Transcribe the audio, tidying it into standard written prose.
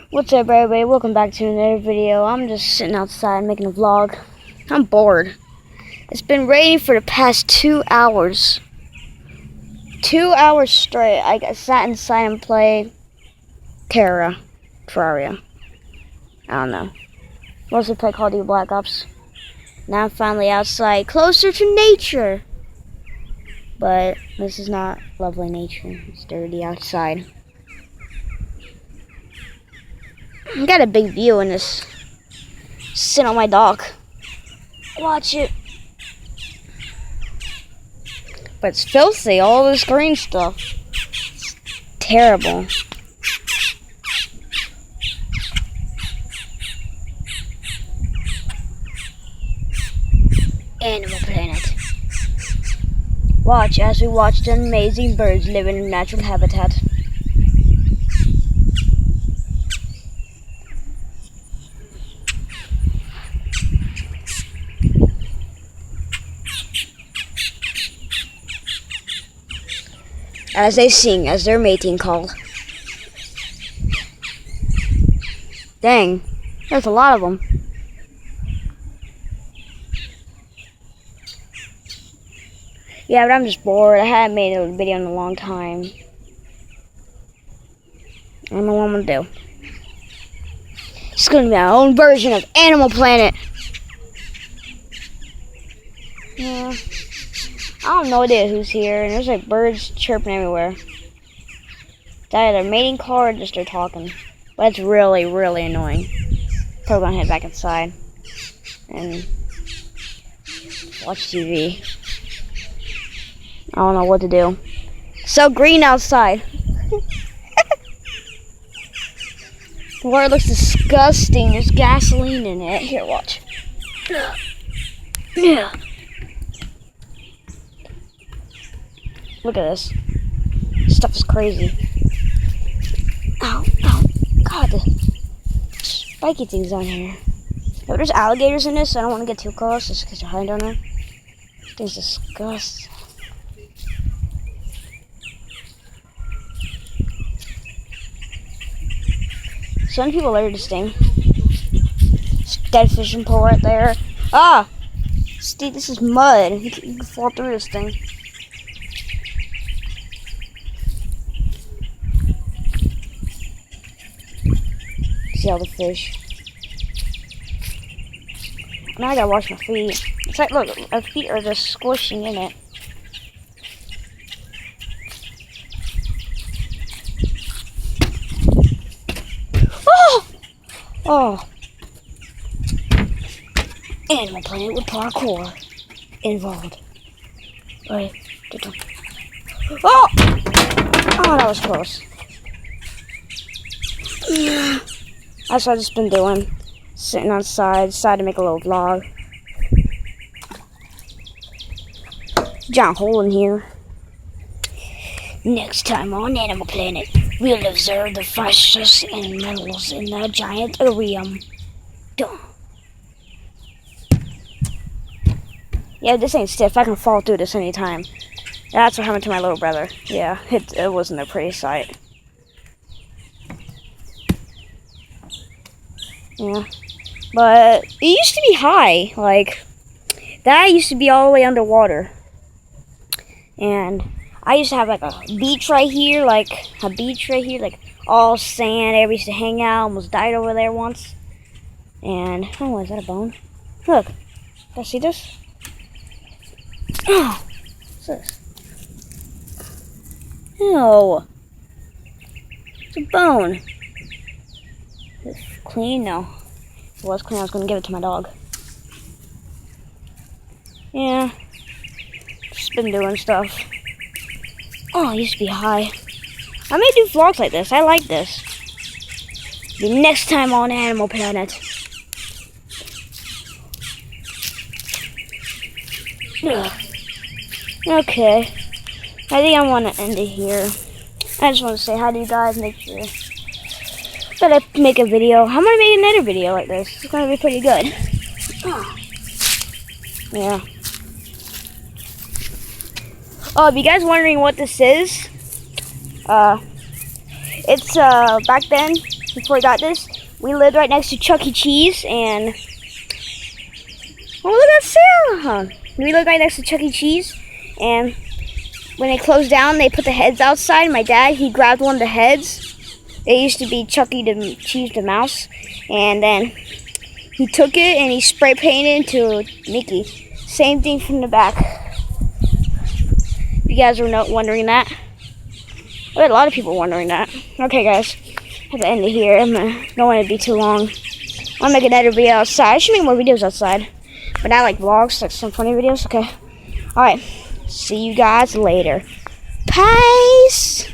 What's up, everybody? Welcome back to another video. I'm just sitting outside making a vlog. I'm bored. It's been raining for the past 2 hours. 2 hours straight. I sat inside and played Terraria. I don't know. Mostly play Call of Duty Black Ops. Now I'm finally outside, closer to nature. But this is not lovely nature. It's dirty outside. I got a big view in this. Sit on my dock. Watch it. But it's filthy, all this green stuff. It's terrible. Animal Planet. Watch as we watch the amazing birds live in natural habitat. As they sing as their mating call. Dang, there's a lot of them. Yeah, but I'm just bored. I haven't made a video in a long time. I don't know what I'm gonna do. It's gonna be our own version of Animal Planet. Yeah. I don't know what it is who's here, and there's like birds chirping everywhere. It's either mating call or just they're talking. But it's really, really annoying. Probably gonna head back inside and watch TV. I don't know what to do. It's so green outside. The water looks disgusting. There's gasoline in it. Here, watch. Yeah. Look at this. This stuff is crazy. Ow, ow. God, the spiky things on here. No, there's alligators in this, so I don't want to get too close just because they're hiding down there. Things disgusting. Some people are this thing. There's dead fishing pole right there. Ah! Steve, this is mud. You can fall through this thing. See all the fish. Now I gotta wash my feet. It's like, look, our feet are just squishing in it. Oh! Oh. Animal Planet with parkour involved. Right. Oh! Oh, that was close. Yeah. That's what I've just been doing. Sitting outside, decided to make a little vlog. Giant hole in here. Next time on Animal Planet, we'll observe the fastest animals in the giant aquarium. Duh. Yeah, this ain't stiff. I can fall through this anytime. That's what happened to my little brother. Yeah, it wasn't a pretty sight. Yeah, but it used to be high, like, that used to be all the way underwater, and I used to have, like, a beach right here, like, all sand. Everybody used to hang out. Almost died over there once, and, oh, is that a bone? Look, do you see this? Oh, what's this? Ew, it's a bone. It's clean? No. If it was clean, I was going to give it to my dog. Yeah. Just been doing stuff. Oh, I used to be high. I may do vlogs like this. I like this. The next time on Animal Planet. Yeah. Okay. I think I want to end it here. I just want to say hi to you guys. Make sure that I make a video. I'm gonna make another video like this. It's gonna be pretty good. Oh. Yeah. Oh, if you guys wondering what this is, It's back then, before I got this, we lived right next to Chuck E. Cheese, and oh, look at Sarah! We lived right next to Chuck E. Cheese, and when they closed down, they put the heads outside. My dad, he grabbed one of the heads. It used to be Chucky the Cheese the Mouse, and then he took it and he spray painted into Mickey. Same thing from the back. If you guys were wondering that. I had a lot of people wondering that. Okay, guys, I have to end it here. Don't want it to be too long. I'll make another video outside. I should make more videos outside, but not like vlogs, like some funny videos. Okay. All right. See you guys later. Peace.